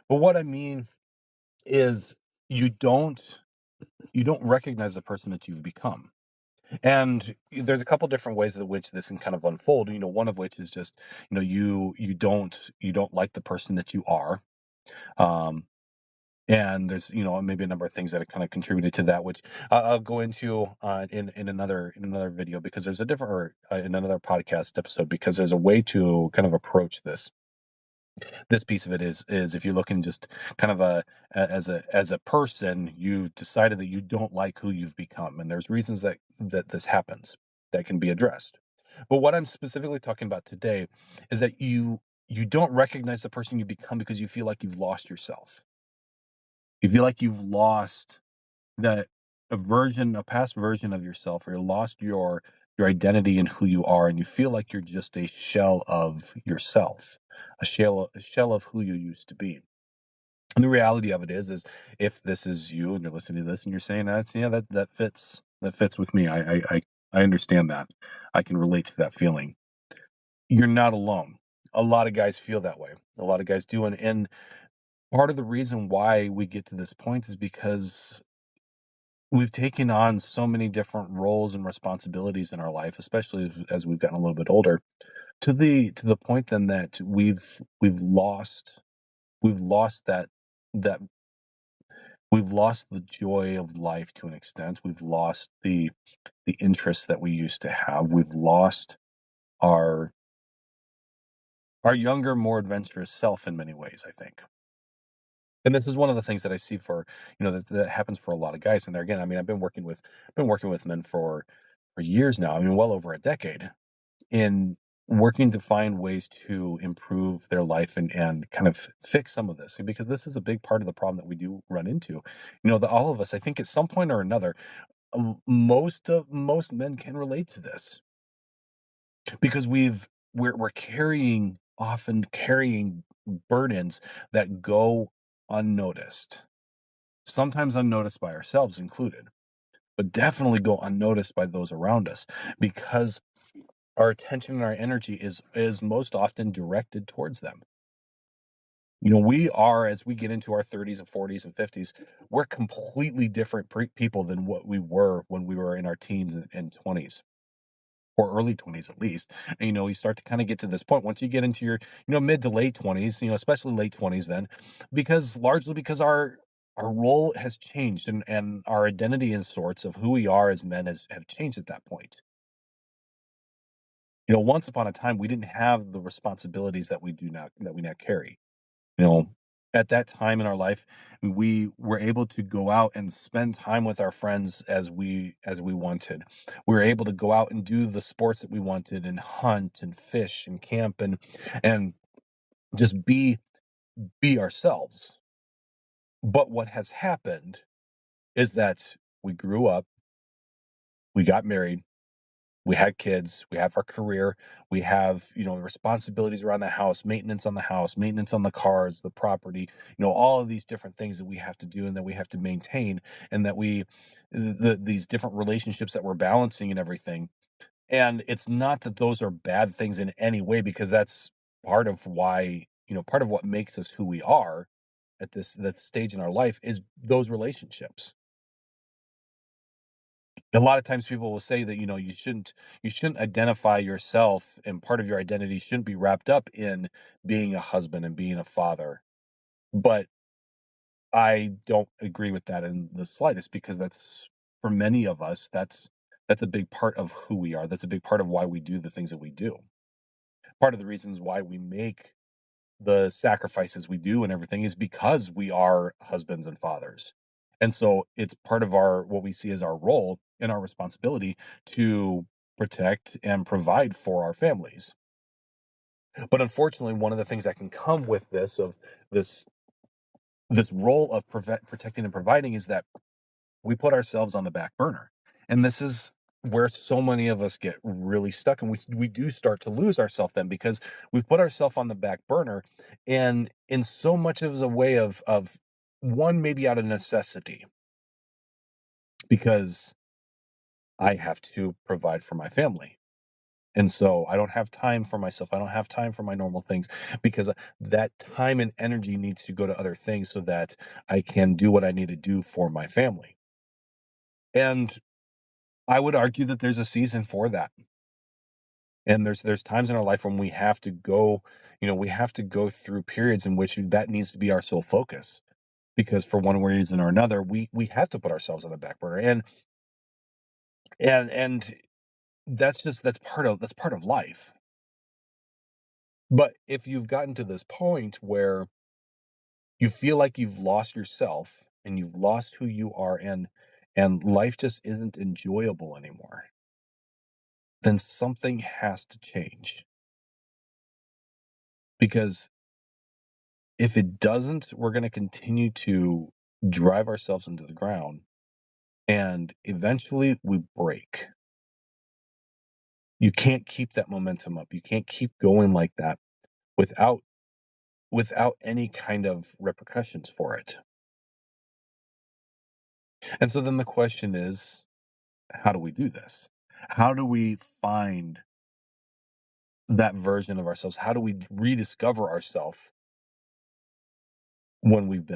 But what I mean is you don't you don't recognize the person that you've become. And there's a couple different ways in which this can kind of unfold. One of which is just, you don't like the person that you are. Um, and there's maybe a number of things that have kind of contributed to that, which I'll go into in another video, because there's a different, or in another podcast episode, because there's a way to kind of approach this piece of it. Is if you're looking just kind of as a person, you've decided that you don't like who you've become, and there's reasons that this happens that can be addressed. But what I'm specifically talking about today is that you don't recognize the person you become because you feel like you've lost yourself. You feel like you've lost that a past version of yourself, or you lost your identity and who you are, and you feel like you're just a shell of yourself, a shell of who you used to be. And the reality of it is if this is you and you're listening to this and you're saying that's yeah, that fits with me. I understand that. I can relate to that feeling. You're not alone. A lot of guys feel that way. A lot of guys do, and part of the reason why we get to this point is because we've taken on so many different roles and responsibilities in our life, especially as we've gotten a little bit older, to the point then that we've lost that we've lost the joy of life to an extent. We've lost the interests that we used to have. We've lost our our younger, more adventurous self in many ways, I think. And this is one of the things that I see that happens for a lot of guys. And there again, I mean, I've been working with men for years now. I mean, well over a decade, in working to find ways to improve their life and kind of fix some of this, because this is a big part of the problem that we do run into. All of us, I think, at some point or another, most men can relate to this, because we're often carrying burdens that go unnoticed, sometimes unnoticed by ourselves included, but definitely go unnoticed by those around us, because our attention and our energy is most often directed towards them. We are, as we get into our 30s and 40s and 50s, we're completely different people than what we were when we were in our teens and 20s, or early 20s at least. And you start to kind of get to this point once you get into your mid to late 20s, especially late 20s then, largely because our role has changed, and our identity and sorts of who we are as men have changed at that point. Once upon a time, we didn't have the responsibilities that we now carry. You know, at that time in our life, we were able to go out and spend time with our friends as we wanted. We were able to go out and do the sports that we wanted, and hunt and fish and camp, and just be ourselves. But what has happened is that we grew up, we got married, we had kids, we have our career, we have, responsibilities around the house, maintenance on the cars, the property, all of these different things that we have to do and that we have to maintain, and that these different relationships that we're balancing and everything. And it's not that those are bad things in any way, because that's part of what makes us who we are at this stage in our life is those relationships. A lot of times people will say that you shouldn't identify yourself, and part of your identity shouldn't be wrapped up in being a husband and being a father. But I don't agree with that in the slightest, because that's, for many of us, that's a big part of who we are. That's a big part of why we do the things that we do. Part of the reasons why we make the sacrifices we do and everything is because we are husbands and fathers. And so it's part of our what we see as our role and our responsibility to protect and provide for our families. But unfortunately, one of the things that can come with this this role of protecting and providing is that we put ourselves on the back burner. And this is where so many of us get really stuck, and we do start to lose ourselves then, because we've put ourselves on the back burner, and in so much of a way of one, maybe out of necessity, because I have to provide for my family. And so I don't have time for myself. I don't have time for my normal things because that time and energy needs to go to other things so that I can do what I need to do for my family. And I would argue that there's a season for that. And there's times in our life when we have to go, we have to go through periods in which that needs to be our sole focus because for one reason or another, we have to put ourselves on the back burner. And that's part of life. But if you've gotten to this point where you feel like you've lost yourself and you've lost who you are and life just isn't enjoyable anymore, then something has to change. Because if it doesn't, we're going to continue to drive ourselves into the ground and eventually we break. You can't keep that momentum up. You can't keep going like that without any kind of repercussions for it. And so then the question is, how do we do this? How do we find that version of ourselves? How do we rediscover ourselves when we've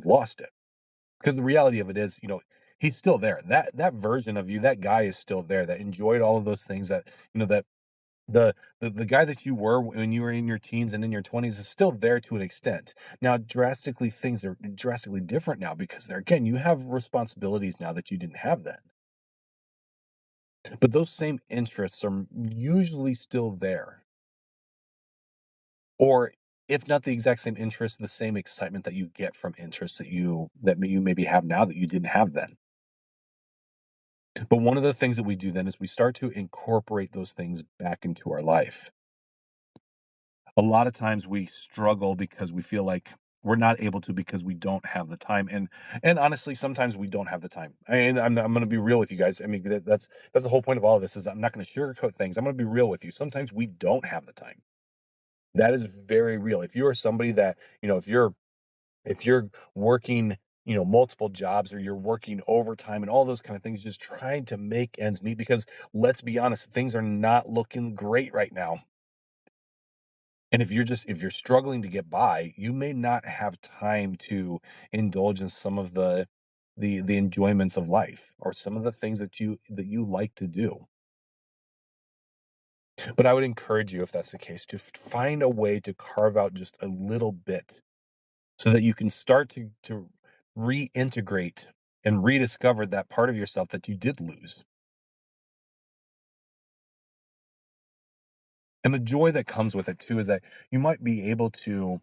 lost it? Because the reality of it is, he's still there. That version of you, that guy is still there. That enjoyed all of those things. That the guy that you were when you were in your teens and in your 20s is still there to an extent. Now, drastically things are drastically different now because there again, you have responsibilities now that you didn't have then. But those same interests are usually still there. Or if not the exact same interest, the same excitement that you get from interests that you maybe have now that you didn't have then. But one of the things that we do then is we start to incorporate those things back into our life. A lot of times we struggle because we feel like we're not able to because we don't have the time. And honestly, sometimes we don't have the time. I'm going to be real with you guys. I mean, that's the whole point of all of this is I'm not going to sugarcoat things. I'm going to be real with you. Sometimes we don't have the time. That is very real. If you are somebody that, if you're working, multiple jobs or you're working overtime and all those kind of things, just trying to make ends meet because let's be honest, things are not looking great right now. And if you're struggling to get by, you may not have time to indulge in some of the enjoyments of life or some of the things that you like to do. But I would encourage you, if that's the case, to find a way to carve out just a little bit so that you can start to reintegrate and rediscover that part of yourself that you did lose. And the joy that comes with it too is that you might be able to,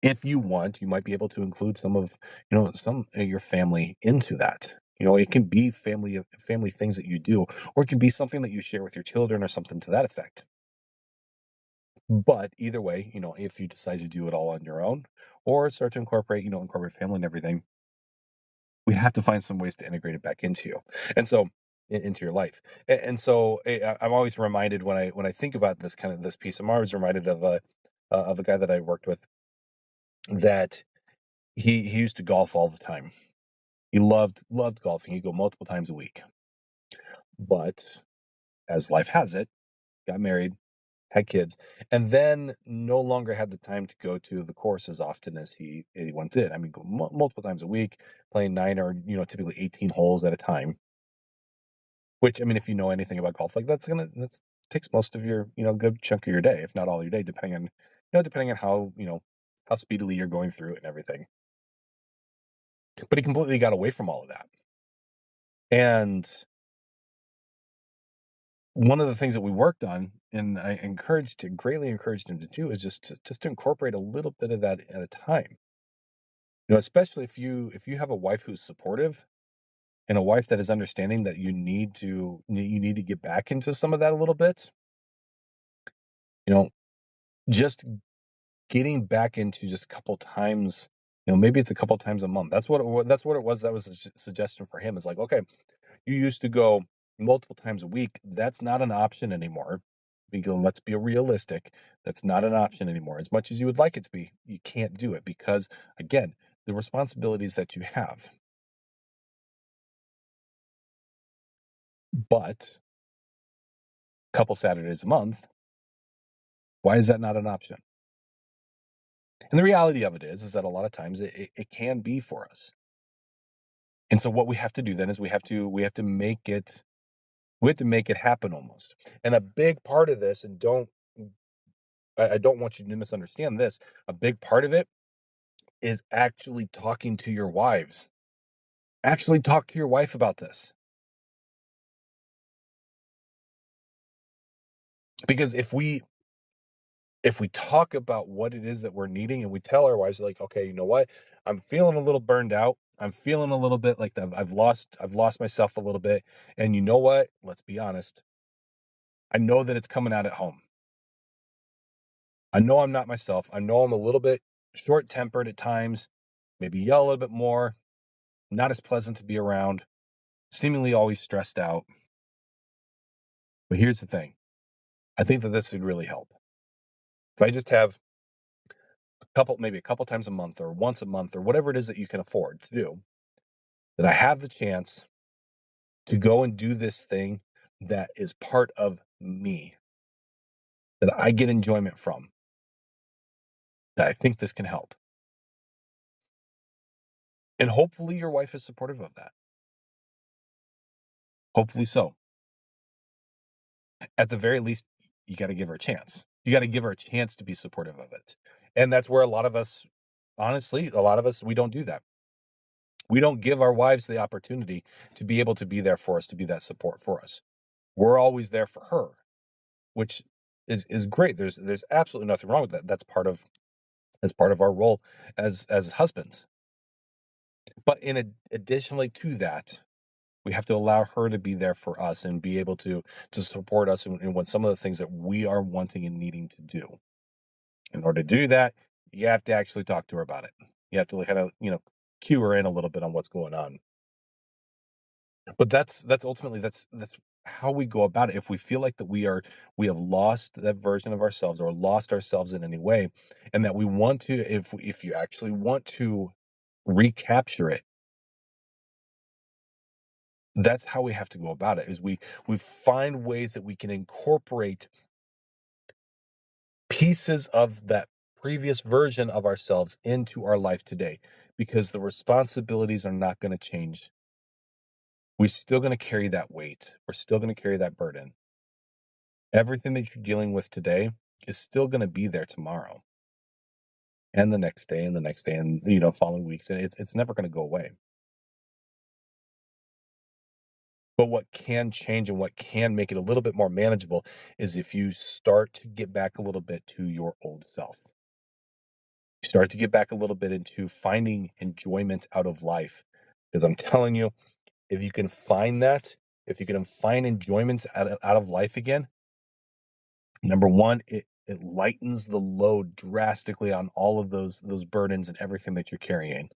if you want, you might be able to include some of your family into that. It can be family things that you do, or it can be something that you share with your children or something to that effect. But either way, if you decide to do it all on your own or start to incorporate family and everything, we have to find some ways to integrate it back into you. And so into your life. And so I'm always reminded when I think about this piece, I'm always reminded of a guy that I worked with that he used to golf all the time. He loved golfing. He'd go multiple times a week. But as life has it, got married, had kids, and then no longer had the time to go to the course as often as he once did. I mean, go multiple times a week, playing 9 or typically 18 holes at a time. Which I mean, if you know anything about golf, like that's takes most of your good chunk of your day, if not all your day, depending on how speedily you're going through it and everything. But he completely got away from all of that. And one of the things that we worked on, and I greatly encouraged him to do, is just to incorporate a little bit of that at a time. Especially if you have a wife who's supportive and a wife that is understanding that you need to get back into some of that a little bit. You know, just getting back into just a couple times. Maybe it's a couple times a month. That's what it was. That was a suggestion for him. Is like, okay, you used to go multiple times a week. That's not an option anymore. Because let's be realistic. That's not an option anymore. As much as you would like it to be, you can't do it because, again, the responsibilities that you have. But couple Saturdays a month, why is that not an option? And the reality of it is that a lot of times it can be for us. And so what we have to do then is we have to make it happen almost. And a big part of this, and I don't want you to misunderstand this, a big part of it is actually talking to your wives. Actually talk to your wife about this. Because if we talk about what it is that we're needing and we tell our wives, like, okay, you know what, I'm feeling a little burned out, I'm feeling a little bit like I've lost myself a little bit, and you know what, let's be honest, I know that it's coming out at home. I know I'm not myself. I know I'm a little bit short tempered at times, maybe yell a little bit more, not as pleasant to be around, seemingly always stressed out. But here's the thing, I think that this would really help if I just have maybe a couple times a month or once a month or whatever it is that you can afford to do, that I have the chance to go and do this thing that is part of me, that I get enjoyment from, that I think this can help. And hopefully your wife is supportive of that. Hopefully so. At the very least, you got to give her a chance. You got to give her a chance to be supportive of it. And that's where a lot of us, honestly, we don't do that. We don't give our wives the opportunity to be able to be there for us, to be that support for us. We're always there for her, which is great. There's absolutely nothing wrong with that. That's part of our role as husbands. But additionally to that, we have to allow her to be there for us and be able to support us in what some of the things that we are wanting and needing to do. In order to do that, you have to actually talk to her about it. You have to kind of, cue her in a little bit on what's going on. But that's ultimately that's how we go about it. If we feel like that we have lost that version of ourselves or lost ourselves in any way, and that we want to, if you actually want to recapture it, that's how we have to go about it. Is we find ways that we can incorporate pieces of that previous version of ourselves into our life today, because the responsibilities are not going to change. We're still going to carry that weight. We're still going to carry that burden. Everything that you're dealing with today is still going to be there tomorrow and the next day and the next day and following weeks, and it's never going to go away. But what can change and what can make it a little bit more manageable is if you start to get back a little bit to your old self. You start to get back a little bit into finding enjoyment out of life. Because I'm telling you, if you can find that, if you can find enjoyment out of life again, number one, it lightens the load drastically on all of those burdens and everything that you're carrying.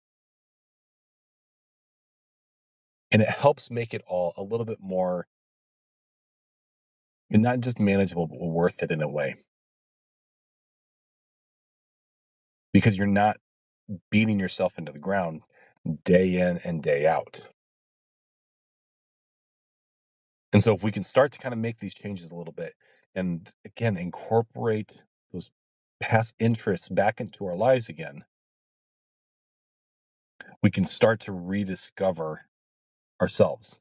And it helps make it all a little bit more, and not just manageable, but worth it in a way. Because you're not beating yourself into the ground day in and day out. And so if we can start to kind of make these changes a little bit and again incorporate those past interests back into our lives again, we can start to rediscover ourselves.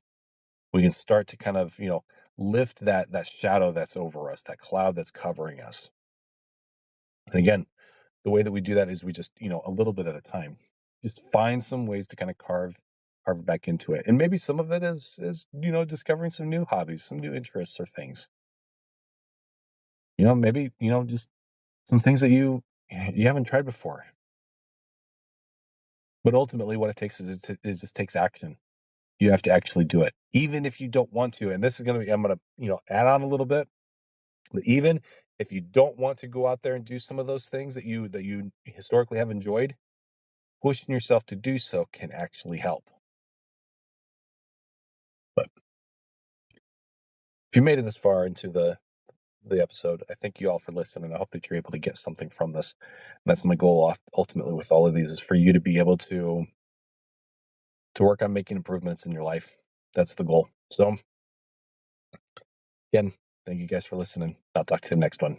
We can start to kind of, lift that shadow that's over us, that cloud that's covering us. And again, the way that we do that is we just, a little bit at a time, just find some ways to kind of carve back into it. And maybe some of it is discovering some new hobbies, some new interests or things. Maybe, just some things that you haven't tried before. But ultimately what it takes is it just takes action. You have to actually do it, even if you don't want to. And this is going to be, I'm going to, add on a little bit, but even if you don't want to go out there and do some of those things that you historically have enjoyed, pushing yourself to do so can actually help. But if you made it this far into the episode, I thank you all for listening. I hope that you're able to get something from this. And that's my goal ultimately with all of these, is for you to be able to work on making improvements in your life. That's the goal. So again, Thank you guys for listening. I'll talk to you the next one.